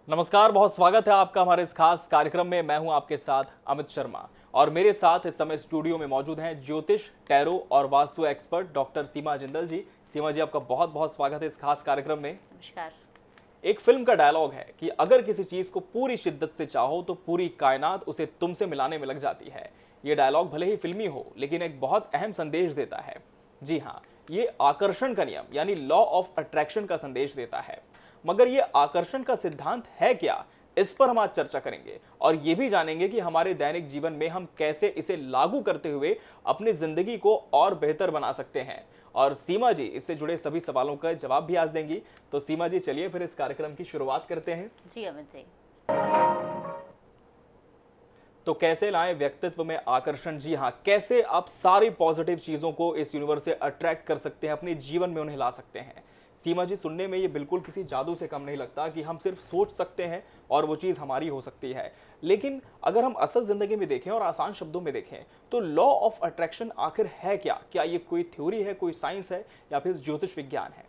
नमस्कार, बहुत स्वागत है आपका हमारे इस खास कार्यक्रम में। मैं हूं आपके साथ अमित शर्मा और मेरे साथ इस समय स्टूडियो में मौजूद हैं ज्योतिष, टैरो और वास्तु एक्सपर्ट डॉक्टर सीमा जिंदल जी। सीमा जी, आपका बहुत बहुत स्वागत है इस खास कार्यक्रम में। नमस्कार। एक फिल्म का डायलॉग है कि अगर किसी चीज को पूरी शिद्दत से चाहो तो पूरी कायनात उसे तुमसे मिलाने में लग जाती है। ये डायलॉग भले ही फिल्मी हो लेकिन एक बहुत अहम संदेश देता है। जी हाँ, ये आकर्षण का नियम यानी लॉ ऑफ अट्रैक्शन का संदेश देता है। मगर ये आकर्षण का सिद्धांत है क्या, इस पर हम आज चर्चा करेंगे और ये भी जानेंगे कि हमारे दैनिक जीवन में हम कैसे इसे लागू करते हुए अपनी जिंदगी को और बेहतर बना सकते हैं। और सीमा जी इससे जुड़े सभी सवालों का जवाब भी आज देंगी। तो सीमा जी, चलिए फिर इस कार्यक्रम की शुरुआत करते हैं। जी अमित जी। तो कैसे लाएं व्यक्तित्व में आकर्षण? जी हाँ, कैसे आप सारी पॉजिटिव चीजों को इस यूनिवर्स से अट्रैक्ट कर सकते हैं, अपने जीवन में उन्हें ला सकते हैं। सीमा जी, सुनने में ये बिल्कुल किसी जादू से कम नहीं लगता कि हम सिर्फ सोच सकते हैं और वो चीज़ हमारी हो सकती है। लेकिन अगर हम असल ज़िंदगी में देखें और आसान शब्दों में देखें तो लॉ ऑफ अट्रैक्शन आखिर है क्या? क्या ये कोई थ्योरी है, कोई साइंस है या फिर ज्योतिष विज्ञान है?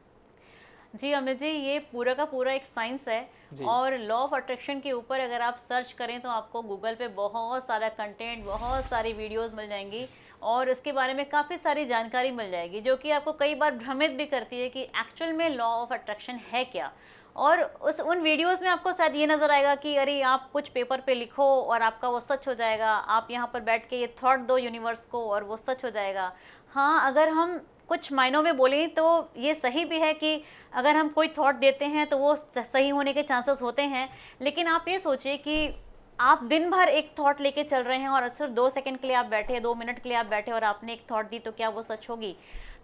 जी अमित जी, ये पूरा का पूरा एक साइंस है। और लॉ ऑफ अट्रैक्शन के ऊपर अगर आप सर्च करें तो आपको गूगल पे बहुत सारा कंटेंट, बहुत सारी वीडियोस मिल जाएंगी और इसके बारे में काफ़ी सारी जानकारी मिल जाएगी, जो कि आपको कई बार भ्रमित भी करती है कि एक्चुअल में लॉ ऑफ अट्रैक्शन है क्या। और उन वीडियोस में आपको शायद ये नज़र आएगा कि अरे आप कुछ पेपर पे लिखो और आपका वो सच हो जाएगा, आप यहाँ पर बैठ के ये थॉट दो यूनिवर्स को और वो सच हो जाएगा। हाँ, अगर हम कुछ मायनों में बोलें तो ये सही भी है कि अगर हम कोई थॉट देते हैं तो वो सही होने के चांसेस होते हैं। लेकिन आप ये सोचिए कि आप दिन भर एक थॉट लेके चल रहे हैं और सिर्फ 2 सेकंड के लिए आप बैठे, 2 मिनट के लिए आप बैठे और आपने एक थॉट दी, तो क्या वो सच होगी?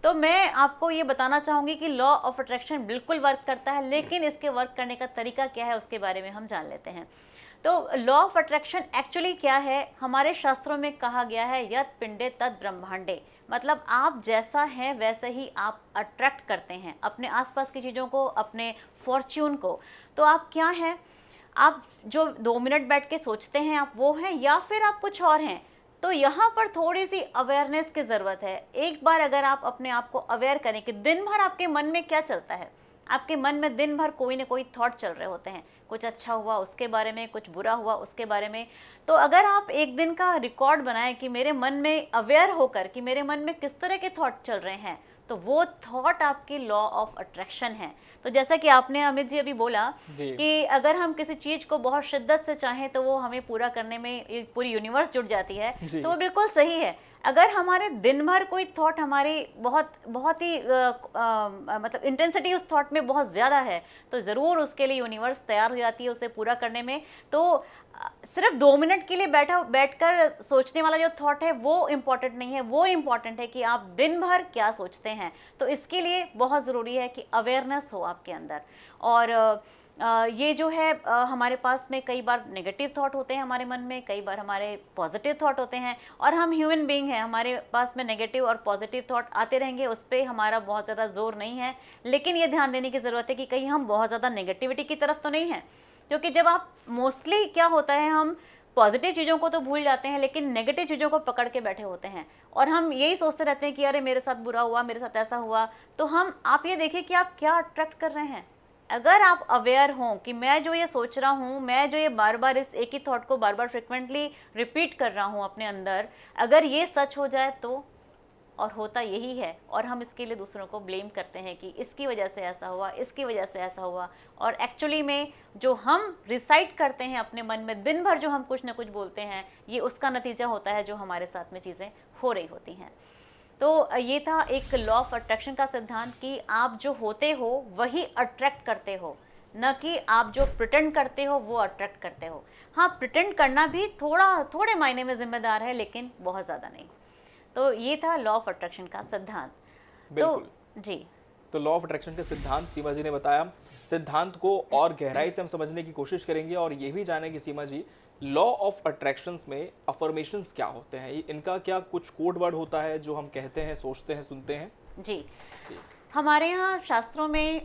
तो मैं आपको ये बताना चाहूँगी कि लॉ ऑफ अट्रैक्शन बिल्कुल वर्क करता है, लेकिन इसके वर्क करने का तरीका क्या है उसके बारे में हम जान लेते हैं। तो लॉ ऑफ अट्रैक्शन एक्चुअली क्या है? हमारे शास्त्रों में कहा गया है यत् पिंडे तत् ब्रह्मांडे, मतलब आप जैसा हैं वैसे ही आप अट्रैक्ट करते हैं अपने आसपास की चीज़ों को, अपने फॉर्च्यून को। तो आप क्या हैं? आप जो 2 मिनट बैठ के सोचते हैं आप वो हैं या फिर आप कुछ और हैं? तो यहाँ पर थोड़ी सी अवेयरनेस की ज़रूरत है। एक बार अगर आप अपने आप को अवेयर करें कि दिन भर आपके मन में क्या चलता है। आपके मन में दिन भर कोई ना कोई थॉट चल रहे होते हैं, कुछ अच्छा हुआ उसके बारे में, कुछ बुरा हुआ उसके बारे में। तो अगर आप एक दिन का रिकॉर्ड बनाएं कि मेरे मन में अवेयर होकर कि मेरे मन में किस तरह के थॉट चल रहे हैं, तो वो थॉट आपकी लॉ ऑफ अट्रैक्शन है। तो जैसा कि आपने अमित जी अभी बोला कि अगर हम किसी चीज़ को बहुत शिद्दत से चाहें तो वो हमें पूरा करने में पूरी यूनिवर्स जुट जाती है, तो वो बिल्कुल सही है। अगर हमारे दिन भर कोई थॉट हमारी बहुत ही मतलब इंटेंसिटी उस थॉट में बहुत ज़्यादा है, तो ज़रूर उसके लिए यूनिवर्स तैयार हो जाती है उसे पूरा करने में। तो सिर्फ 2 मिनट के लिए बैठकर सोचने वाला जो थॉट है वो इम्पॉर्टेंट नहीं है, वो इम्पॉर्टेंट है कि आप दिन भर क्या सोचते हैं। तो इसके लिए बहुत ज़रूरी है कि अवेयरनेस हो आपके अंदर। और ये जो है हमारे पास में कई बार नेगेटिव थॉट होते हैं हमारे मन में, कई बार हमारे पॉजिटिव थॉट होते हैं, और हम ह्यूमन बीइंग हैं, हमारे पास में नेगेटिव और पॉजिटिव थॉट आते रहेंगे, उस पर हमारा बहुत ज़्यादा जोर नहीं है। लेकिन ये ध्यान देने की ज़रूरत है कि कहीं हम बहुत ज़्यादा नेगेटिविटी की तरफ तो नहीं हैं, क्योंकि जब आप मोस्टली क्या होता है, हम पॉजिटिव चीज़ों को तो भूल जाते हैं लेकिन नेगेटिव चीज़ों को पकड़ के बैठे होते हैं और हम यही सोचते रहते हैं कि अरे मेरे साथ बुरा हुआ, मेरे साथ ऐसा हुआ। तो आप ये देखिए कि आप क्या अट्रैक्ट कर रहे हैं। अगर आप अवेयर हों कि मैं जो ये सोच रहा हूँ, मैं जो ये बार बार इस एक ही थॉट को बार बार फ्रिक्वेंटली रिपीट कर रहा हूँ अपने अंदर, अगर ये सच हो जाए तो, और होता यही है, और हम इसके लिए दूसरों को ब्लेम करते हैं कि इसकी वजह से ऐसा हुआ, इसकी वजह से ऐसा हुआ। और एक्चुअली में जो हम रिसाइट करते हैं अपने मन में दिन भर, जो हम कुछ ना कुछ बोलते हैं, ये उसका नतीजा होता है जो हमारे साथ में चीज़ें हो रही होती हैं। तो ये था एक लॉ ऑफ अट्रैक्शन का सिद्धांत कि आप जो होते हो वही अट्रैक्ट करते हो, न कि आप जो प्रिटेंड करते हो वो अट्रैक्ट करते हो। हाँ, प्रिटेंड करना भी थोड़े मायने में जिम्मेदार है, लेकिन बहुत ज़्यादा नहीं। तो ये था लॉ ऑफ अट्रैक्शन का सिद्धांत। तो जी, तो लॉ ऑफ अट्रैक्शन के सिद्धांत सीमा जी ने बताया। सिद्धांत को और गहराई से हम समझने की कोशिश करेंगे और ये भी जानेंगे सीमा जी, लॉ ऑफ अट्रैक्शंस में अफर्मेशंस क्या होते हैं, इनका क्या कुछ कोड वर्ड होता है जो हम कहते हैं, सोचते हैं, सुनते हैं? जी, हमारे यहाँ शास्त्रों में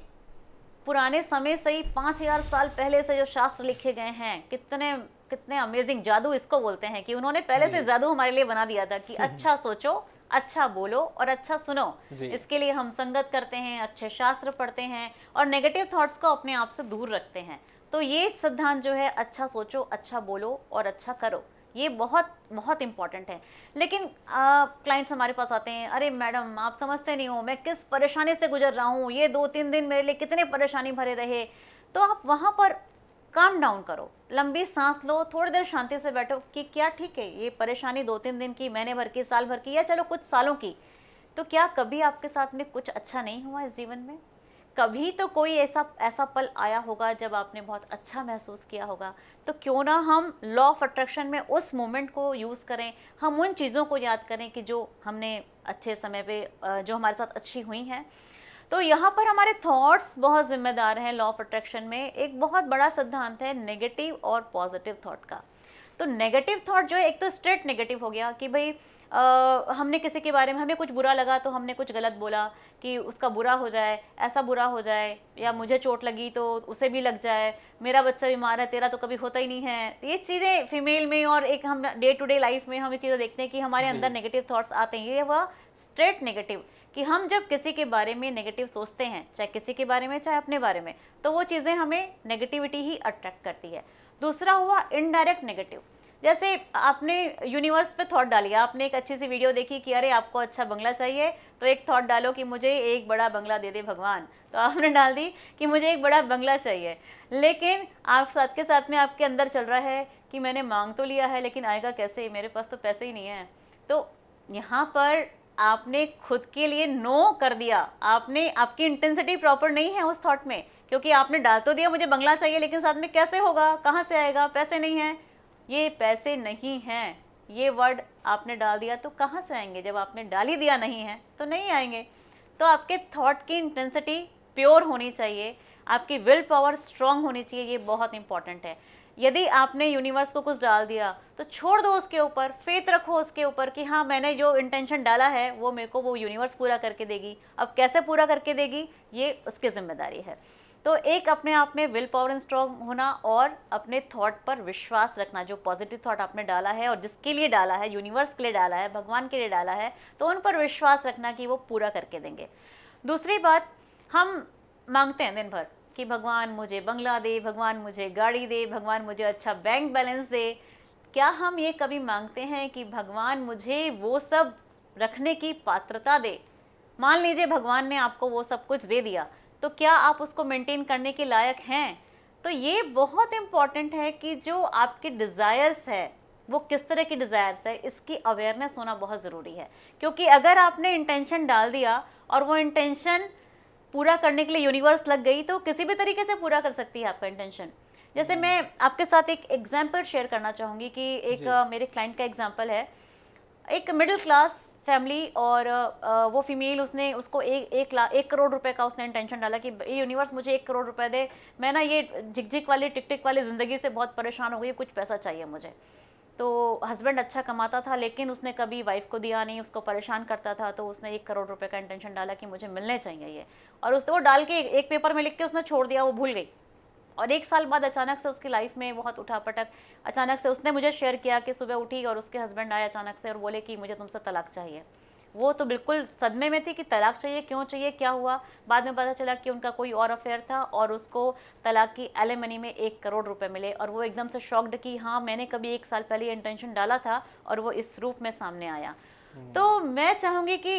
पुराने समय से ही 5000 साल पहले से जो शास्त्र लिखे गए हैं, कितने अमेजिंग, जादू इसको बोलते हैं कि उन्होंने पहले से जादू हमारे लिए बना दिया था कि अच्छा सोचो, अच्छा बोलो और अच्छा सुनो। इसके लिए हम संगत करते हैं, अच्छे शास्त्र पढ़ते हैं और नेगेटिव थॉट्स को अपने आप से दूर रखते हैं। तो ये सिद्धांत जो है, अच्छा सोचो, अच्छा बोलो और अच्छा करो, ये बहुत बहुत इंपॉर्टेंट है। लेकिन क्लाइंट्स हमारे पास आते हैं, अरे मैडम आप समझते नहीं हो मैं किस परेशानी से गुजर रहा हूँ, ये 2-3 दिन मेरे लिए कितने परेशानी भरे रहे। तो आप वहाँ पर काम डाउन करो, लंबी सांस लो, थोड़ी देर शांति से बैठो कि क्या ठीक है ये परेशानी 2-3 दिन की, महीने भर की, साल भर की, या चलो कुछ सालों की, तो क्या कभी आपके साथ में कुछ अच्छा नहीं हुआ इस जीवन में? कभी तो कोई ऐसा पल आया होगा जब आपने बहुत अच्छा महसूस किया होगा। तो क्यों ना हम लॉ ऑफ अट्रैक्शन में उस मोमेंट को यूज़ करें, हम उन चीज़ों को याद करें कि जो हमने अच्छे समय पे जो हमारे साथ अच्छी हुई हैं। तो यहाँ पर हमारे थॉट्स बहुत जिम्मेदार हैं। लॉ ऑफ अट्रैक्शन में एक बहुत बड़ा सिद्धांत है नेगेटिव और पॉजिटिव थॉट का। तो नेगेटिव थॉट जो है, एक तो स्ट्रेट नेगेटिव हो गया कि भाई हमने किसी के बारे में, हमें कुछ बुरा लगा तो हमने कुछ गलत बोला कि उसका बुरा हो जाए, ऐसा बुरा हो जाए, या मुझे चोट लगी तो उसे भी लग जाए, मेरा बच्चा बीमार है, तेरा तो कभी होता ही नहीं है। ये चीज़ें फीमेल में और एक हम डे टू डे लाइफ में हम ये चीज़ें देखते हैं कि हमारे अंदर नेगेटिव थॉट्स आते हैं। ये वह स्ट्रेट नेगेटिव कि हम जब किसी के बारे में नेगेटिव सोचते हैं, चाहे किसी के बारे में चाहे अपने बारे में, तो वो चीज़ें हमें नेगेटिविटी ही अट्रैक्ट करती है। दूसरा हुआ इनडायरेक्ट नेगेटिव। जैसे आपने यूनिवर्स पे थॉट डालिया, आपने एक अच्छी सी वीडियो देखी कि अरे आपको अच्छा बंगला चाहिए, तो एक थॉट डालो कि मुझे एक बड़ा बंगला दे दे भगवान, तो आपने डाल दी कि मुझे एक बड़ा बंगला चाहिए। लेकिन आप साथ के साथ में आपके अंदर चल रहा है कि मैंने मांग तो लिया है लेकिन आएगा कैसे, मेरे पास तो पैसे ही नहीं है। तो यहाँ पर आपने खुद के लिए नो कर दिया, आपने, आपकी इंटेंसिटी प्रॉपर नहीं है उस थॉट में, क्योंकि आपने डाल तो दिया मुझे बंगला चाहिए, लेकिन साथ में कैसे होगा, कहाँ से आएगा, पैसे नहीं है। ये पैसे नहीं हैं, ये वर्ड आपने डाल दिया तो कहाँ से आएंगे, जब आपने डाल ही दिया नहीं है तो नहीं आएंगे। तो आपके थॉट की इंटेंसिटी प्योर होनी चाहिए, आपकी विल पावर स्ट्रांग होनी चाहिए, ये बहुत इंपॉर्टेंट है। यदि आपने यूनिवर्स को कुछ डाल दिया तो छोड़ दो उसके ऊपर, फेथ रखो उसके ऊपर कि हाँ मैंने जो इंटेंशन डाला है वो मेरे को वो यूनिवर्स पूरा करके देगी। अब कैसे पूरा करके देगी ये उसकी जिम्मेदारी है। तो एक अपने आप में विल पावर स्ट्रांग होना और अपने थॉट पर विश्वास रखना, जो पॉजिटिव थॉट आपने डाला है और जिसके लिए डाला है, यूनिवर्स के लिए डाला है, भगवान के लिए डाला है, तो उन पर विश्वास रखना कि वो पूरा करके देंगे। दूसरी बात, हम मांगते हैं दिन भर कि भगवान मुझे बंगला दे, भगवान मुझे गाड़ी दे, भगवान मुझे अच्छा बैंक बैलेंस दे। क्या हम ये कभी मांगते हैं कि भगवान मुझे वो सब रखने की पात्रता दे? मान लीजिए भगवान ने आपको वो सब कुछ दे दिया, तो क्या आप उसको मेंटेन करने के लायक हैं? तो ये बहुत इंपॉर्टेंट है कि जो आपके डिज़ायर्स है वो किस तरह की डिज़ायर्स है, इसकी अवेयरनेस होना बहुत ज़रूरी है। क्योंकि अगर आपने इंटेंशन डाल दिया और वो इंटेंशन पूरा करने के लिए यूनिवर्स लग गई, तो किसी भी तरीके से पूरा कर सकती है आपका इंटेंशन। जैसे मैं आपके साथ एक एग्जाम्पल शेयर करना चाहूँगी कि एक मेरे क्लाइंट का एग्जाम्पल है। एक मिडिल क्लास फैमिली, और वो फीमेल, उसने उसको 1 करोड़ रुपए का उसने इंटेंशन डाला कि ये यूनिवर्स मुझे 1 करोड़ रुपए दे, मैं ना ये झिकझिक वाली टिक टिक वाली ज़िंदगी से बहुत परेशान हो गई, कुछ पैसा चाहिए मुझे। तो हस्बैंड अच्छा कमाता था लेकिन उसने कभी वाइफ को दिया नहीं, उसको परेशान करता था, तो उसने 1 करोड़ रुपए का इंटेंशन डाला कि मुझे मिलने चाहिए ये, और उसने वो डाल के एक पेपर में लिख के उसने छोड़ दिया, वो भूल गई। और 1 साल बाद अचानक से उसकी लाइफ में बहुत उठापटक, अचानक से उसने मुझे शेयर किया कि सुबह उठी और उसके हस्बैंड आए अचानक से और बोले कि मुझे तुमसे तलाक चाहिए। वो तो बिल्कुल सदमे में थी कि तलाक चाहिए, क्यों चाहिए, क्या हुआ। बाद में पता चला कि उनका कोई और अफेयर था और उसको तलाक की एलिमनी में 1 करोड़ रुपए मिले, और वो एकदम से शॉक्ड कि हाँ मैंने कभी 1 साल पहले इंटेंशन डाला था और वो इस रूप में सामने आया। तो मैं चाहूँगी कि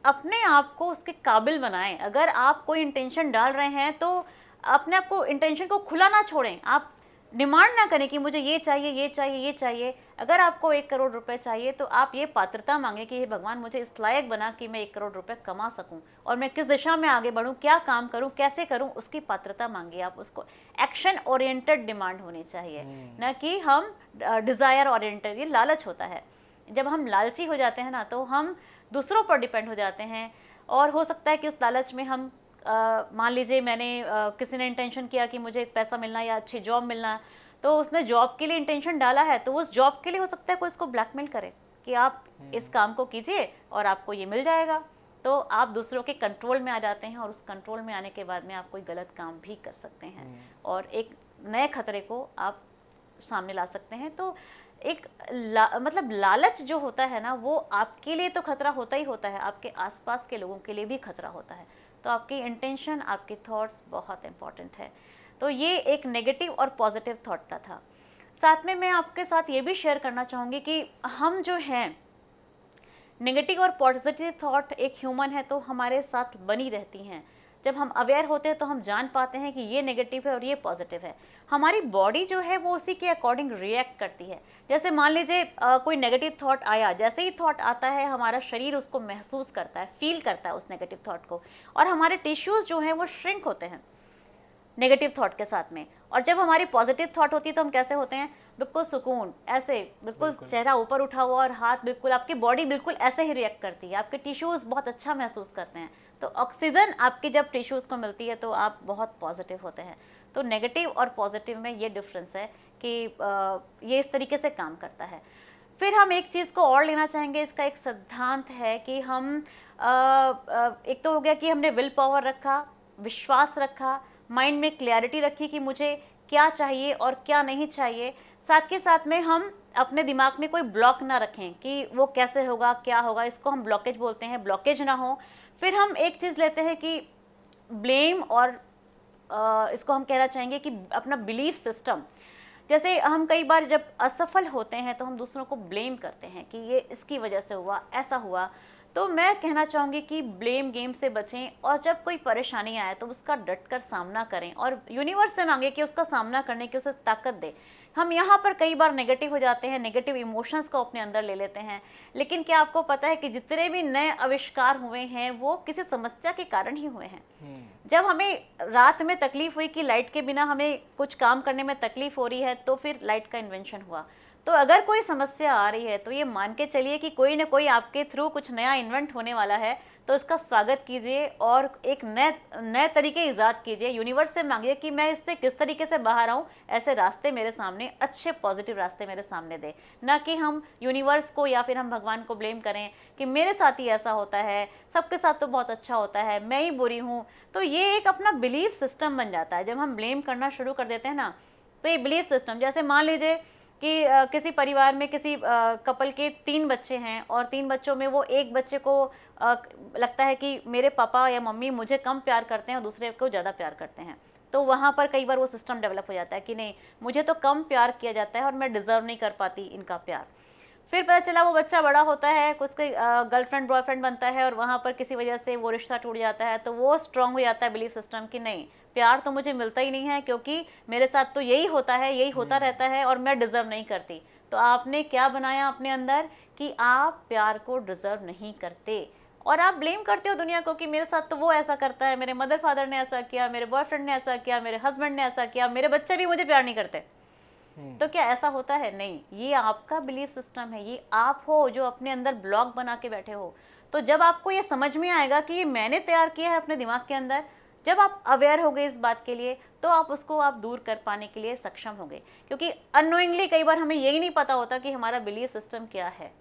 अपने आप को उसके काबिल बनाएं। अगर आप कोई इंटेंशन डाल रहे हैं तो अपने आप को, इंटेंशन को खुला ना छोड़ें, आप डिमांड ना करें कि मुझे ये चाहिए, ये चाहिए, ये चाहिए। अगर आपको 1 करोड़ रुपए चाहिए तो आप ये पात्रता मांगे कि हे भगवान मुझे इस लायक बना कि मैं 1 करोड़ रुपए कमा सकूं, और मैं किस दिशा में आगे बढ़ूं, क्या काम करूं, कैसे करूं, उसकी पात्रता मांगिए आप उसको। एक्शन ओरिएंटेड डिमांड होनी चाहिए, ना कि हम डिज़ायर ओरिएंटेड। ये लालच होता है, जब हम लालची हो जाते हैं ना तो हम दूसरों पर डिपेंड हो जाते हैं, और हो सकता है कि उस लालच में हम मान लीजिए मैंने किसी ने इंटेंशन किया कि मुझे पैसा मिलना या अच्छी जॉब मिलना, तो उसने जॉब के लिए इंटेंशन डाला है, तो उस जॉब के लिए हो सकता है कोई इसको ब्लैकमेल करे कि आप इस काम को कीजिए और आपको ये मिल जाएगा। तो आप दूसरों के कंट्रोल में आ जाते हैं, और उस कंट्रोल में आने के बाद में आप कोई गलत काम भी कर सकते हैं और एक नए खतरे को आप सामने ला सकते हैं। तो एक मतलब लालच जो होता है ना, वो आपके लिए तो खतरा होता ही होता है, आपके आसपास के लोगों के लिए भी खतरा होता है। तो आपकी इंटेंशन, आपके थॉट्स बहुत इंपॉर्टेंट है। तो ये एक नेगेटिव और पॉजिटिव थॉट का था। साथ में मैं आपके साथ ये भी शेयर करना चाहूँगी कि हम जो हैं, नेगेटिव और पॉजिटिव थॉट एक ह्यूमन है तो हमारे साथ बनी रहती हैं। जब हम अवेयर होते हैं तो हम जान पाते हैं कि ये नेगेटिव है और ये पॉजिटिव है। हमारी बॉडी जो है वो उसी के अकॉर्डिंग रिएक्ट करती है। जैसे मान लीजिए कोई नेगेटिव थॉट आया, जैसे ही थॉट आता है हमारा शरीर उसको महसूस करता है, फील करता है उस नेगेटिव थॉट को, और हमारे टिश्यूज़ जो हैं वो श्रिंक होते हैं नेगेटिव थॉट के साथ में। और जब हमारी पॉजिटिव थॉट होती है तो हम कैसे होते हैं, बिल्कुल सुकून, ऐसे बिल्कुल चेहरा ऊपर उठा हुआ और हाथ बिल्कुल, आपकी बॉडी बिल्कुल ऐसे ही रिएक्ट करती है, आपके टिश्यूज़ बहुत अच्छा महसूस करते हैं। तो ऑक्सीजन आपकी जब टिश्यूज़ को मिलती है तो आप बहुत पॉजिटिव होते हैं। तो नेगेटिव और पॉजिटिव में ये डिफरेंस है कि ये इस तरीके से काम करता है। फिर हम एक चीज़ को और लेना चाहेंगे, इसका एक सिद्धांत है कि हम एक तो हो गया कि हमने विल पावर रखा, विश्वास रखा, माइंड में क्लैरिटी रखी कि मुझे क्या चाहिए और क्या नहीं चाहिए। साथ के साथ में हम अपने दिमाग में कोई ब्लॉक ना रखें कि वो कैसे होगा, क्या होगा, इसको हम ब्लॉकेज बोलते हैं, ब्लॉकेज ना हो। फिर हम एक चीज़ लेते हैं कि ब्लेम, और इसको हम कहना चाहेंगे कि अपना बिलीफ सिस्टम। जैसे हम कई बार जब असफल होते हैं तो हम दूसरों को ब्लेम करते हैं कि ये इसकी वजह से हुआ, ऐसा हुआ। तो मैं कहना चाहूँगी कि ब्लेम गेम से बचें, और जब कोई परेशानी आए तो उसका डट कर सामना करें और यूनिवर्स से मांगे कि उसका सामना करने की उसे ताकत दे। हम यहाँ पर कई बार नेगेटिव हो जाते हैं, नेगेटिव इमोशंस को अपने अंदर ले लेते हैं, लेकिन क्या आपको पता है कि जितने भी नए आविष्कार हुए हैं वो किसी समस्या के कारण ही हुए हैं। जब हमें रात में तकलीफ हुई कि लाइट के बिना हमें कुछ काम करने में तकलीफ हो रही है, तो फिर लाइट का इन्वेंशन हुआ। तो अगर कोई समस्या आ रही है तो ये मान के चलिए कि कोई ना कोई आपके थ्रू कुछ नया इन्वेंट होने वाला है, तो इसका स्वागत कीजिए और एक नए तरीके ईजाद कीजिए। यूनिवर्स से मांगिए कि मैं इससे किस तरीके से बाहर आऊँ, ऐसे रास्ते मेरे सामने, अच्छे पॉजिटिव रास्ते मेरे सामने दे। ना कि हम यूनिवर्स को या फिर हम भगवान को ब्लेम करें कि मेरे साथ ही ऐसा होता है, सबके साथ तो बहुत अच्छा होता है, मैं ही बुरी हूँ। तो ये एक अपना बिलीफ सिस्टम बन जाता है। जब हम ब्लेम करना शुरू कर देते हैं ना, तो ये बिलीफ सिस्टम, जैसे मान लीजिए कि किसी परिवार में किसी कपल के 3 बच्चे हैं और 3 बच्चों में वो एक बच्चे को लगता है कि मेरे पापा या मम्मी मुझे कम प्यार करते हैं और दूसरे को ज़्यादा प्यार करते हैं। तो वहाँ पर कई बार वो सिस्टम डेवलप हो जाता है कि नहीं, मुझे तो कम प्यार किया जाता है और मैं डिज़र्व नहीं कर पाती इनका प्यार। फिर पता चला वो बच्चा बड़ा होता है, उसके गर्लफ्रेंड बॉयफ्रेंड बनता है और वहाँ पर किसी वजह से वो रिश्ता टूट जाता है, तो वो स्ट्रांग हो जाता है बिलीफ सिस्टम कि नहीं, प्यार तो मुझे मिलता ही नहीं है क्योंकि मेरे साथ तो यही होता है, यही होता रहता है और मैं डिज़र्व नहीं करती। तो आपने क्या बनाया अपने अंदर कि आप प्यार को डिज़र्व नहीं करते, और आप ब्लेम करते हो दुनिया को कि मेरे साथ तो वो ऐसा करता है, मेरे मदर फादर ने ऐसा किया, मेरे बॉयफ्रेंड ने ऐसा किया, मेरे हस्बैंड ने ऐसा किया, मेरे बच्चे भी मुझे प्यार नहीं करते। तो क्या ऐसा होता है? नहीं, ये आपका बिलीफ सिस्टम है, ये आप हो जो अपने अंदर ब्लॉक बना के बैठे हो। तो जब आपको ये समझ में आएगा कि ये मैंने तैयार किया है अपने दिमाग के अंदर, जब आप अवेयर हो गए इस बात के लिए, तो आप उसको आप दूर कर पाने के लिए सक्षम हो गए। क्योंकि अननोइंगली कई बार हमें यही नहीं पता होता कि हमारा बिलीफ सिस्टम क्या है।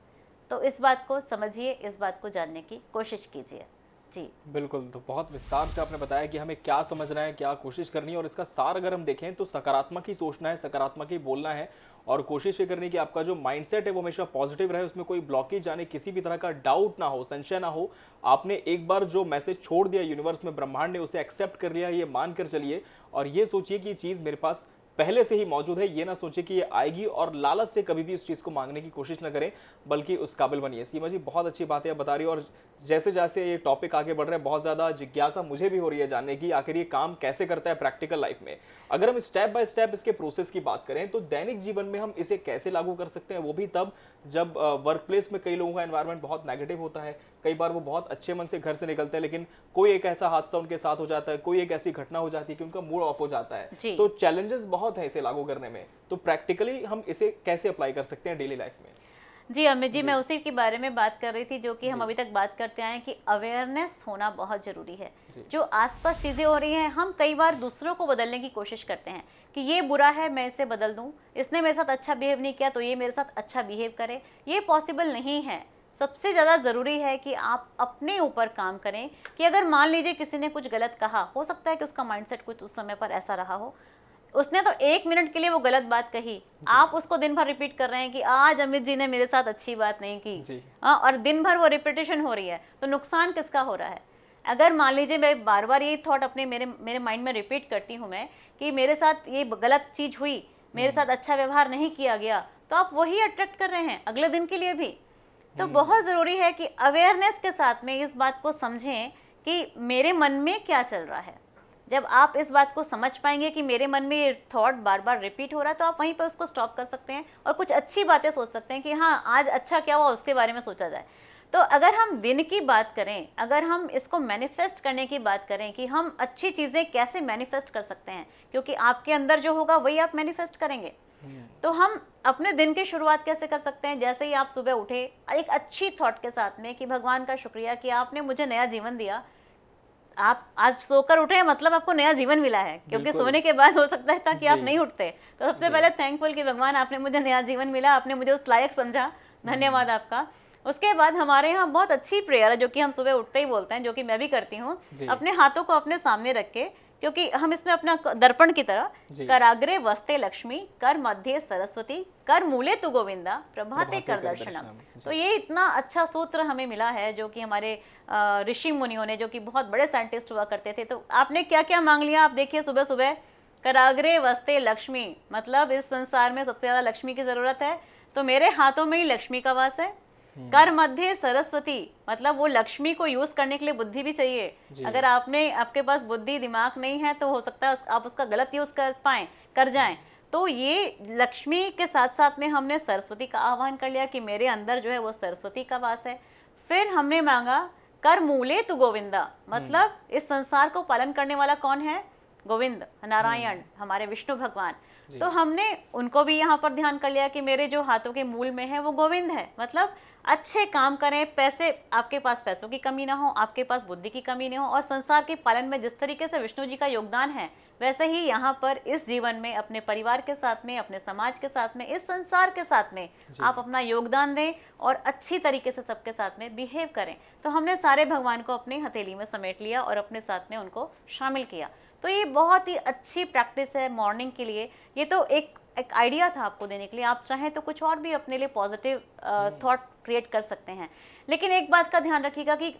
तो इस बात को समझिए, इस बात को जानने की कोशिश कीजिए। जी बिल्कुल, तो बहुत विस्तार से आपने बताया कि हमें क्या समझना है, क्या कोशिश करनी है, और इसका सार अगर हम देखें तो सकारात्मक ही सोचना है, सकारात्मक ही बोलना है, और कोशिश ये करनी है कि आपका जो माइंडसेट है वो हमेशा पॉजिटिव रहे, उसमें कोई ब्लॉकेज आने, किसी भी तरह का डाउट ना हो, संशय ना हो। आपने एक बार जो मैसेज छोड़ दिया यूनिवर्स में, ब्रह्मांड ने उसे एक्सेप्ट कर लिया, ये मान कर चलिए, और ये सोचिए कि ये चीज़ मेरे पास पहले से ही मौजूद है। ये ना सोचे कि ये आएगी, और लालच से कभी भी उस चीज़ को मांगने की कोशिश ना करें, बल्कि उस काबिल बनिए। सीमा जी, बहुत अच्छी बातें आप बता रही हो, और जैसे जैसे ये टॉपिक आगे बढ़ रहा है, बहुत ज़्यादा जिज्ञासा मुझे भी हो रही है जानने की, आखिर ये काम कैसे करता है प्रैक्टिकल लाइफ में। अगर हम स्टेप बाय स्टेप इसके प्रोसेस की बात करें तो दैनिक जीवन में हम इसे कैसे लागू कर सकते हैं, वो भी तब जब वर्क प्लेस में कई लोगों का एनवायरनमेंट बहुत नेगेटिव होता है। कई बार वो बहुत अच्छे मन से घर से निकलते हैं, लेकिन कोई एक ऐसा हादसा उनके साथ हो जाता है, कोई एक ऐसी घटना हो जाती है कि उनका मूड ऑफ हो जाता है। तो चैलेंजेस बहुत हैं इसे लागू करने में, तो प्रैक्टिकली हम इसे कैसे अप्लाई कर सकते हैं डेली लाइफ में? जी अमित जी, मैं उसी के बारे में बात कर रही थी जो कि हम अभी तक बात करते आए हैं कि अवेयरनेस होना बहुत ज़रूरी है। जो आसपास चीज़ें हो रही हैं, हम कई बार दूसरों को बदलने की कोशिश करते हैं कि ये बुरा है, मैं इसे बदल दूं, इसने मेरे साथ अच्छा बिहेव नहीं किया तो ये मेरे साथ अच्छा बिहेव करे। ये पॉसिबल नहीं है। सबसे ज़्यादा ज़रूरी है कि आप अपने ऊपर काम करें कि अगर मान लीजिए किसी ने कुछ गलत कहा, हो सकता है कि उसका माइंडसेट कुछ उस समय पर ऐसा रहा हो, उसने तो 1 मिनट के लिए वो गलत बात कही, आप उसको दिन भर रिपीट कर रहे हैं कि आज अमित जी ने मेरे साथ अच्छी बात नहीं की, और दिन भर वो रिपीटेशन हो रही है, तो नुकसान किसका हो रहा है? अगर मान लीजिए मैं बार बार यही थॉट अपने मेरे माइंड में रिपीट करती हूँ मैं कि मेरे साथ ये गलत चीज़ हुई, मेरे साथ अच्छा व्यवहार नहीं किया गया, तो आप वही अट्रैक्ट कर रहे हैं अगले दिन के लिए भी। तो बहुत ज़रूरी है कि अवेयरनेस के साथ में इस बात को समझें कि मेरे मन में क्या चल रहा है। जब आप इस बात को समझ पाएंगे कि मेरे मन में ये थॉट बार बार रिपीट हो रहा है, तो आप वहीं पर उसको स्टॉप कर सकते हैं और कुछ अच्छी बातें सोच सकते हैं कि हाँ आज अच्छा क्या हुआ उसके बारे में सोचा जाए। तो अगर हम दिन की बात करें, अगर हम इसको मैनिफेस्ट करने की बात करें कि हम अच्छी चीज़ें कैसे मैनिफेस्ट कर सकते हैं, क्योंकि आपके अंदर जो होगा वही आप मैनिफेस्ट करेंगे। तो हम अपने दिन की शुरुआत कैसे कर सकते हैं? जैसे ही आप सुबह उठे एक अच्छी थॉट के साथ में कि भगवान का शुक्रिया कि आपने मुझे नया जीवन दिया। आप आज सोकर उठे मतलब आपको नया जीवन मिला है, क्योंकि सोने के बाद हो सकता था कि आप नहीं उठते। तो सबसे पहले थैंकफुल कि भगवान आपने मुझे नया जीवन मिला, आपने मुझे उस लायक समझा, धन्यवाद आपका। उसके बाद हमारे यहाँ बहुत अच्छी प्रेयर है जो कि हम सुबह उठते ही बोलते हैं, जो कि मैं भी करती हूँ। अपने हाथों को अपने सामने रख के, क्योंकि हम इसमें अपना दर्पण की तरह, कराग्रे वस्ते लक्ष्मी, कर मध्य सरस्वती, कर मूले तु गोविंदा, प्रभाते कर दर्शनम। तो ये इतना अच्छा सूत्र हमें मिला है जो कि हमारे ऋषि मुनियों ने, जो कि बहुत बड़े साइंटिस्ट हुआ करते थे। तो आपने क्या क्या मांग लिया, आप देखिए सुबह सुबह। कराग्रे वस्ते लक्ष्मी, मतलब इस संसार में सबसे ज्यादा लक्ष्मी की जरूरत है, तो मेरे हाथों में ही लक्ष्मी का वास है। कर मध्य सरस्वती, मतलब वो लक्ष्मी को यूज करने के लिए बुद्धि भी चाहिए। अगर आपके पास बुद्धि दिमाग नहीं है तो हो सकता है आप उसका गलत यूज कर जाएं। तो ये लक्ष्मी के साथ साथ में हमने सरस्वती का आह्वान कर लिया कि मेरे अंदर जो है वो सरस्वती का वास है। फिर हमने मांगा कर मूले तु गोविंदा, मतलब इस संसार को पालन करने वाला कौन है? गोविंद, नारायण, हमारे विष्णु भगवान। तो हमने उनको भी यहाँ पर ध्यान कर लिया कि मेरे जो हाथों के मूल में है वो गोविंद है, मतलब अच्छे काम करें, पैसे, आपके पास पैसों की कमी ना हो, आपके पास बुद्धि की कमी नहीं हो, और संसार के पालन में जिस तरीके से विष्णु जी का योगदान है वैसे ही यहाँ पर इस जीवन में अपने परिवार के साथ में, अपने समाज के साथ में, इस संसार के साथ में आप अपना योगदान दें और अच्छी तरीके से सबके साथ में बिहेव करें। तो हमने सारे भगवान को अपनी हथेली में समेट लिया और अपने साथ में उनको शामिल किया। तो ये बहुत ही अच्छी प्रैक्टिस है मॉर्निंग के लिए। ये तो एक आइडिया था आपको देने के लिए, आप चाहें तो कुछ और भी अपने लिए पॉजिटिव थॉट क्रिएट कर सकते हैं। लेकिन एक बात का ध्यान रखिएगा कि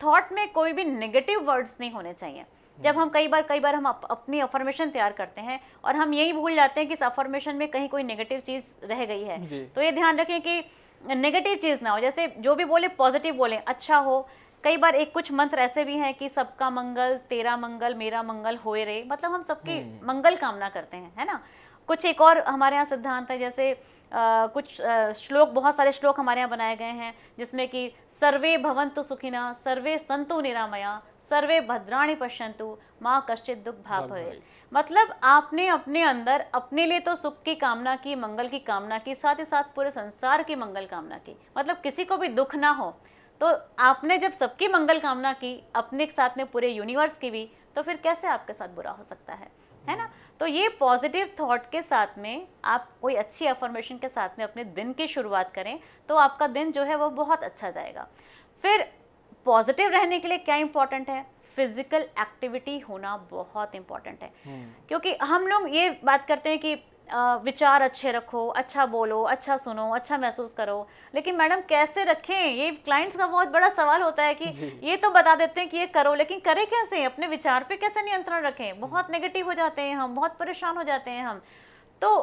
थॉट में कोई भी नेगेटिव वर्ड्स नहीं होने चाहिए। जब हम कई बार हम अपनी अफर्मेशन तैयार करते हैं और हम यही भूल जाते हैं कि इस अफर्मेशन में कहीं कोई नेगेटिव चीज रह गई है, तो ये ध्यान रखें कि नेगेटिव चीज ना हो। जैसे जो भी बोले पॉजिटिव बोले, अच्छा हो। कई बार कुछ मंत्र ऐसे भी हैं कि सबका मंगल, तेरा मंगल, मेरा मंगल होए रे, मतलब हम सबकी मंगल कामना करते हैं, है ना। कुछ एक और हमारे यहाँ सिद्धांत है, जैसे कुछ श्लोक, बहुत सारे श्लोक हमारे यहाँ बनाए गए हैं जिसमें कि सर्वे भवन्तु सुखिनः, सर्वे सन्तु निरामया, सर्वे भद्राणि पश्यन्तु, माँ कश्चित दुख भाग भवेत्। मतलब आपने अपने अंदर अपने लिए तो सुख की कामना की, मंगल की कामना की, साथ ही साथ पूरे संसार की मंगल कामना की, मतलब किसी को भी दुख ना हो। तो आपने जब सबकी मंगल कामना की, अपने साथ में पूरे यूनिवर्स की भी, तो फिर कैसे आपके साथ बुरा हो सकता है ना। तो ये पॉजिटिव थॉट के साथ में आप कोई अच्छी अफर्मेशन के साथ में अपने दिन की शुरुआत करें तो आपका दिन जो है वो बहुत अच्छा जाएगा। फिर पॉजिटिव रहने के लिए क्या इंपॉर्टेंट है? फिजिकल एक्टिविटी होना बहुत इंपॉर्टेंट है। क्योंकि हम लोग ये बात करते हैं कि विचार अच्छे रखो, अच्छा बोलो, अच्छा सुनो, अच्छा महसूस करो, लेकिन मैडम कैसे रखें? ये क्लाइंट्स का बहुत बड़ा सवाल होता है कि ये तो बता देते हैं कि ये करो, लेकिन करें कैसे? अपने विचार पे कैसे नियंत्रण रखें? बहुत नेगेटिव हो जाते हैं हम, बहुत परेशान हो जाते हैं हम। तो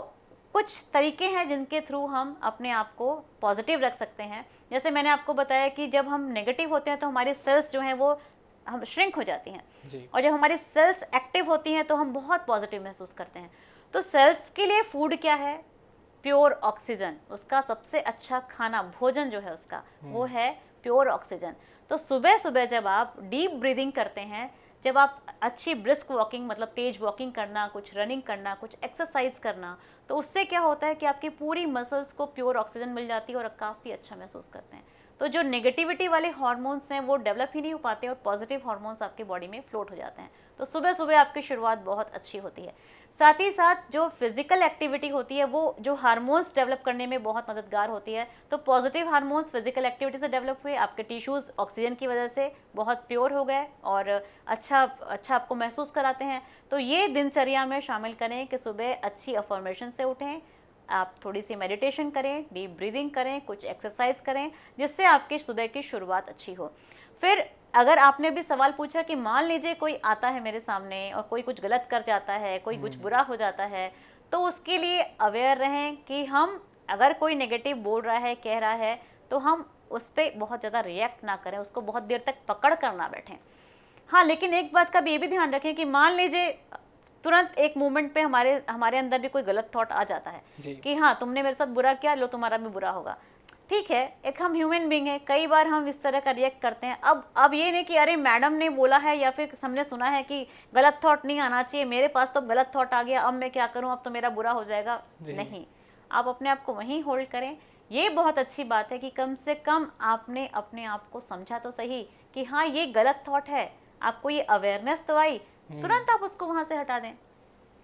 कुछ तरीके हैं जिनके थ्रू हम अपने आप को पॉजिटिव रख सकते हैं। जैसे मैंने आपको बताया कि जब हम नेगेटिव होते हैं तो हमारी सेल्स जो हैं वो हम श्रिंक हो जाती हैं, और जब हमारी सेल्स एक्टिव होती हैं तो हम बहुत पॉजिटिव महसूस करते हैं। तो सेल्स के लिए फूड क्या है? Pure oxygen. उसका सबसे अच्छा खाना, भोजन जो है उसका, वो है प्योर ऑक्सीजन। तो सुबह सुबह जब आप डीप ब्रीदिंग करते हैं, जब आप अच्छी ब्रिस्क वॉकिंग, मतलब तेज वॉकिंग करना, कुछ रनिंग करना, कुछ एक्सरसाइज करना, तो उससे क्या होता है कि आपकी पूरी मसल्स को प्योर ऑक्सीजन मिल जाती है और काफ़ी अच्छा महसूस करते हैं। तो जो नेगेटिविटी वाले हार्मोन्स हैं वो डेवलप ही नहीं हो पाते और पॉजिटिव हार्मोन्स आपके बॉडी में फ्लोट हो जाते हैं। तो सुबह सुबह आपकी शुरुआत बहुत अच्छी होती है। साथ ही साथ जो फिजिकल एक्टिविटी होती है वो जो हार्मोन्स डेवलप करने में बहुत मददगार होती है। तो पॉजिटिव हार्मोन्स फिजिकल एक्टिविटी से डेवलप हुए, आपके टिश्यूज़ ऑक्सीजन की वजह से बहुत प्योर हो गए और अच्छा आपको महसूस कराते हैं। तो ये दिनचर्या में शामिल करें कि सुबह अच्छी अफर्मेशन से उठें, आप थोड़ी सी मेडिटेशन करें, डीप ब्रीदिंग करें, कुछ एक्सरसाइज करें, जिससे आपकी सुबह की शुरुआत अच्छी हो। फिर अगर आपने भी सवाल पूछा कि मान लीजिए कोई आता है मेरे सामने और कोई कुछ गलत कर जाता है, कोई कुछ बुरा हो जाता है, तो उसके लिए अवेयर रहें कि हम अगर कोई नेगेटिव बोल रहा है, कह रहा है, तो हम उस पर बहुत ज़्यादा रिएक्ट ना करें, उसको बहुत देर तक पकड़ कर ना बैठें। हाँ, लेकिन एक बात का भी ये भी ध्यान रखें कि मान लीजिए तुरंत एक मोमेंट पे हमारे अंदर भी कोई गलत थॉट आ जाता है कि हाँ तुमने मेरे साथ बुरा किया, लो तुम्हारा भी बुरा होगा। ठीक है, एक हम ह्यूमन बीइंग है, कई बार हम इस तरह का रिएक्ट करते हैं। अब ये नहीं कि अरे मैडम ने बोला है या फिर हमने सुना है कि गलत थॉट नहीं आना चाहिए, मेरे पास तो गलत थॉट आ गया, अब मैं क्या करूं, अब तो मेरा बुरा हो जाएगा। नहीं, आप अपने आप को वहीं होल्ड करें। ये बहुत अच्छी बात है कि कम से कम आपने अपने आप को समझा तो सही कि हाँ ये गलत थॉट है, आपको ये अवेयरनेस तो आई, तुरंत आप उसको वहां से हटा दें।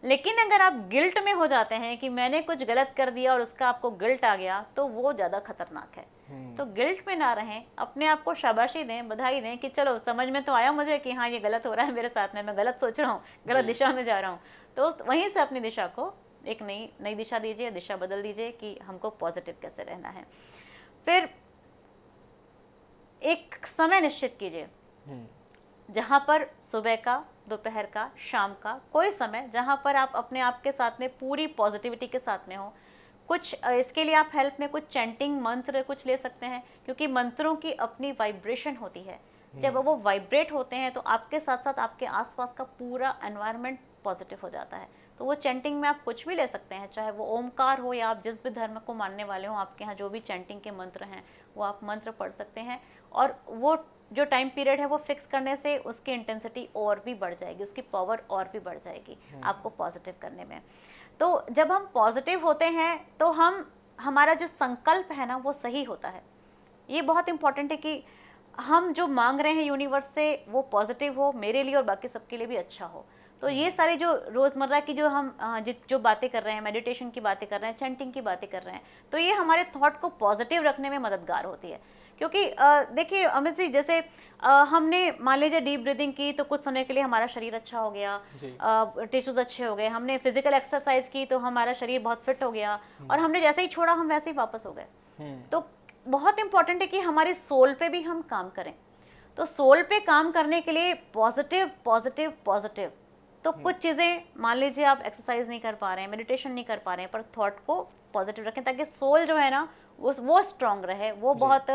लेकिन अगर आप गिल्ट में हो जाते हैं कि मैंने कुछ गलत कर दिया और उसका आपको गिल्ट आ गया, तो वो ज़्यादा खतरनाक है। तो गिल्ट में ना रहें, अपने आप को शाबाशी दें, बधाई दें कि चलो समझ में तो आया मुझे कि हाँ ये गलत हो रहा है मेरे साथ में, मैं गलत सोच रहा हूँ, गलत दिशा में जा रहा हूँ। तो वहीं से अपनी दिशा को एक नई दिशा दीजिए, दिशा बदल दीजिए कि हमको पॉजिटिव कैसे रहना है। फिर एक समय निश्चित कीजिए जहाँ पर सुबह का, दोपहर का, शाम का कोई समय जहाँ पर आप अपने आप के साथ में पूरी पॉजिटिविटी के साथ में हो। कुछ इसके लिए आप हेल्प में कुछ चैंटिंग मंत्र कुछ ले सकते हैं, क्योंकि मंत्रों की अपनी वाइब्रेशन होती है। जब वो वाइब्रेट होते हैं तो आपके साथ साथ आपके आसपास का पूरा एनवायरनमेंट पॉजिटिव हो जाता है। तो वो चैंटिंग में आप कुछ भी ले सकते हैं, चाहे वो ओमकार हो या आप जिस भी धर्म को मानने वाले हो, आपके यहाँ जो भी चैंटिंग के मंत्र हैं वो आप मंत्र पढ़ सकते हैं। और वो जो टाइम पीरियड है वो फिक्स करने से उसकी इंटेंसिटी और भी बढ़ जाएगी, उसकी पावर और भी बढ़ जाएगी आपको पॉजिटिव करने में। तो जब हम पॉजिटिव होते हैं तो हमारा जो संकल्प है ना वो सही होता है। ये बहुत इंपॉर्टेंट है कि हम जो मांग रहे हैं यूनिवर्स से वो पॉजिटिव हो, मेरे लिए और बाकी सबके लिए भी अच्छा हो। तो ये सारी जो रोज़मर्रा की जो हम जो बातें कर रहे हैं, मेडिटेशन की बातें कर रहे हैं, चैंटिंग की बातें कर रहे हैं, तो ये हमारे थॉट को पॉजिटिव रखने में मददगार होती है। क्योंकि देखिए अमित जी, जैसे हमने मान लीजिए डीप ब्रीदिंग की तो कुछ समय के लिए हमारा शरीर अच्छा हो गया, टिश्यूज अच्छे हो गए, हमने फिजिकल एक्सरसाइज की तो हमारा शरीर बहुत फिट हो गया, और हमने जैसे ही छोड़ा हम वैसे ही वापस हो गए। तो बहुत इंपॉर्टेंट है कि हमारे सोल पे भी हम काम करें। तो सोल पे काम करने के लिए पॉजिटिव पॉजिटिव पॉजिटिव, तो कुछ चीज़ें मान लीजिए आप एक्सरसाइज नहीं कर पा रहे हैं, मेडिटेशन नहीं कर पा रहे हैं, पर थॉट को पॉजिटिव रखें ताकि सोल जो है ना वो स्ट्रांग रहे, वो बहुत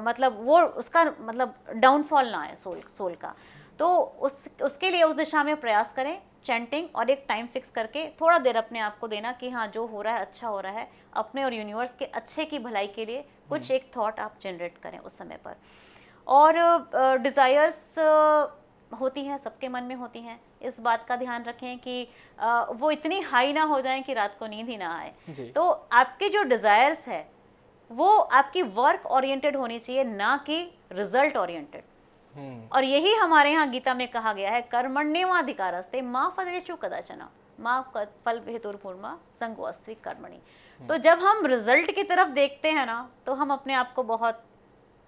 मतलब वो उसका मतलब डाउनफॉल ना आए सोल का। तो उसके लिए उस दिशा में प्रयास करें, चैंटिंग, और एक टाइम फिक्स करके थोड़ा देर अपने आप को देना कि हाँ जो हो रहा है अच्छा हो रहा है, अपने और यूनिवर्स के अच्छे की भलाई के लिए कुछ एक थॉट आप जनरेट करें उस समय पर। और डिज़ायर्स होती हैं, सबके मन में होती हैं, इस बात का ध्यान रखें कि वो इतनी हाई ना हो जाएं कि रात को नींद ही ना आए। तो आपके जो डिज़ायर्स है वो आपकी वर्क ओरिएंटेड होनी चाहिए, ना कि रिजल्ट ओरिएंटेड। और यही हमारे यहाँ गीता में कहा गया है, कर्मण्येवाधिकारस्ते मा फलेषु कदाचन मा फल हेतुर्भुर्मा संगोऽस्ति कर्मणि। तो जब हम रिजल्ट की तरफ देखते हैं ना तो हम अपने आप को बहुत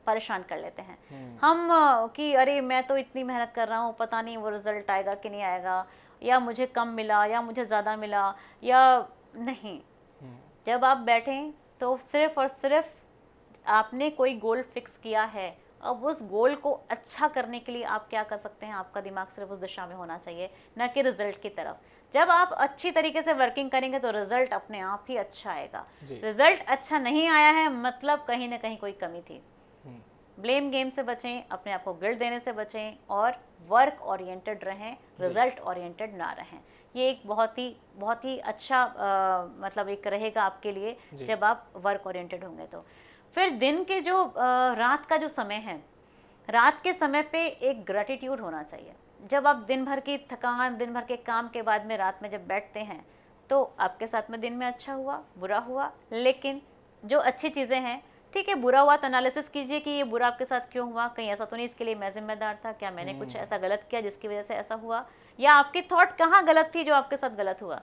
परेशान कर लेते हैं हम कि अरे मैं तो इतनी मेहनत कर रहा हूँ, पता नहीं वो रिजल्ट आएगा कि नहीं आएगा, या मुझे कम मिला या मुझे ज़्यादा मिला या नहीं। जब आप बैठें तो सिर्फ और सिर्फ आपने कोई गोल फिक्स किया है, अब उस गोल को अच्छा करने के लिए आप क्या कर सकते हैं, आपका दिमाग सिर्फ उस दिशा में होना चाहिए, न कि रिजल्ट की तरफ। जब आप अच्छी तरीके से वर्किंग करेंगे तो रिजल्ट अपने आप ही अच्छा आएगा। रिजल्ट अच्छा नहीं आया है मतलब कहीं ना कहीं कोई कमी थी। ब्लेम गेम से बचें, अपने आप को गिल्ट देने से बचें, और वर्क ओरिएंटेड रहें, रिजल्ट ओरिएंटेड ना रहें। ये एक बहुत ही अच्छा मतलब एक रहेगा आपके लिए जब आप वर्क ओरिएंटेड होंगे। तो फिर दिन के जो रात का जो समय है, रात के समय पे एक ग्रेटिट्यूड होना चाहिए। जब आप दिन भर की थकान, दिन भर के काम के बाद में रात में जब बैठते हैं तो आपके साथ में दिन में अच्छा हुआ, बुरा हुआ, लेकिन जो अच्छी चीज़ें हैं, ठीक है बुरा हुआ तो एनालिसिस कीजिए कि ये बुरा आपके साथ क्यों हुआ, कहीं ऐसा तो नहीं इसके लिए मैं जिम्मेदार था, क्या मैंने कुछ ऐसा गलत किया जिसकी वजह से ऐसा हुआ, या आपकी थॉट कहाँ गलत थी जो आपके साथ गलत हुआ,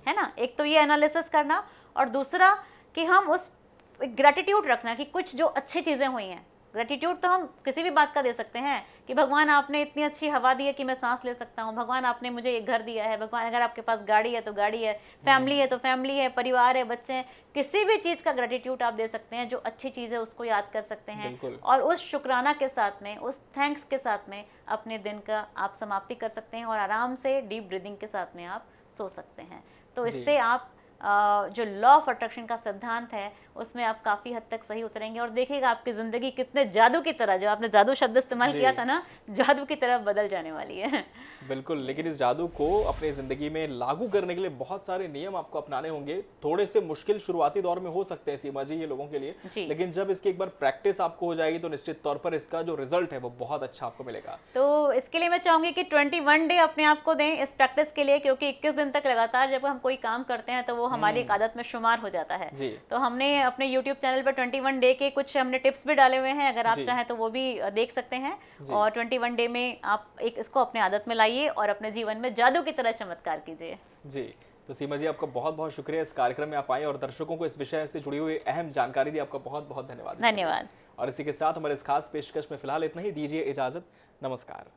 है ना। एक तो ये एनालिसिस करना, और दूसरा कि हम उस ग्रेटिट्यूड रखना कि कुछ जो अच्छी चीज़ें हुई हैं ग्रेटिट्यूड तो हम किसी भी बात का दे सकते हैं कि भगवान आपने इतनी अच्छी हवा दी है कि मैं सांस ले सकता हूँ, भगवान आपने मुझे एक घर दिया है, भगवान अगर आपके पास गाड़ी है तो गाड़ी है, फैमिली है तो फैमिली है, परिवार है, बच्चे हैं, किसी भी चीज़ का ग्रेटिट्यूड आप दे सकते हैं। जो अच्छी चीज़ है उसको याद कर सकते हैं और उस शुक्राना के साथ में, उस थैंक्स के साथ में अपने दिन का आप समाप्ति कर सकते हैं और आराम से डीप ब्रीदिंग के साथ में आप सो सकते हैं। तो इससे आप जो लॉ ऑफ अट्रैक्शन का सिद्धांत है उसमें आप काफ़ी हद तक सही उतरेंगे और देखिएगा आपकी ज़िंदगी कितने जादू की तरह, जो आपने जादू शब्द इस्तेमाल किया था ना, जादू की तरह बदल जाने वाली है। बिल्कुल, लेकिन इस जादू को अपनी ज़िंदगी में लागू करने के लिए बहुत सारे नियम आपको अपनाने होंगे। थोड़े से मुश्किल शुरुआती दौर में हो सकते हैं सीमा जी ये लोगों के लिए, लेकिन जब इसकी एक बार प्रैक्टिस आपको हो जाएगी तो निश्चित तौर पर इसका जो रिजल्ट है वो बहुत अच्छा आपको मिलेगा। तो इसके लिए मैं चाहूँगी कि 21 डे अपने आप को दें इस प्रैक्टिस के लिए, क्योंकि 21 दिन तक लगातार जब हम कोई काम करते हैं तो वो हमारी एक आदत में शुमार हो जाता है। तो हमने अपने YouTube चैनल पर 21 डे के कुछ हमने टिप्स भी डाले हुए हैं, अगर आप चाहें तो वो भी देख सकते हैं। और 21 डे में आप एक इसको अपने आदत में लाइए और अपने जीवन में जादू की तरह चमत्कार कीजिए। जी, तो सीमा जी आपका बहुत बहुत शुक्रिया इस कार्यक्रम में आप आए और दर्शकों को इस विषय से जुड़ी हुई अहम जानकारी दी। आपका बहुत बहुत धन्यवाद। धन्यवाद। और इसी के साथ हमारे इस खास पेशकश में फिलहाल इतना ही, दीजिए इजाजत, नमस्कार।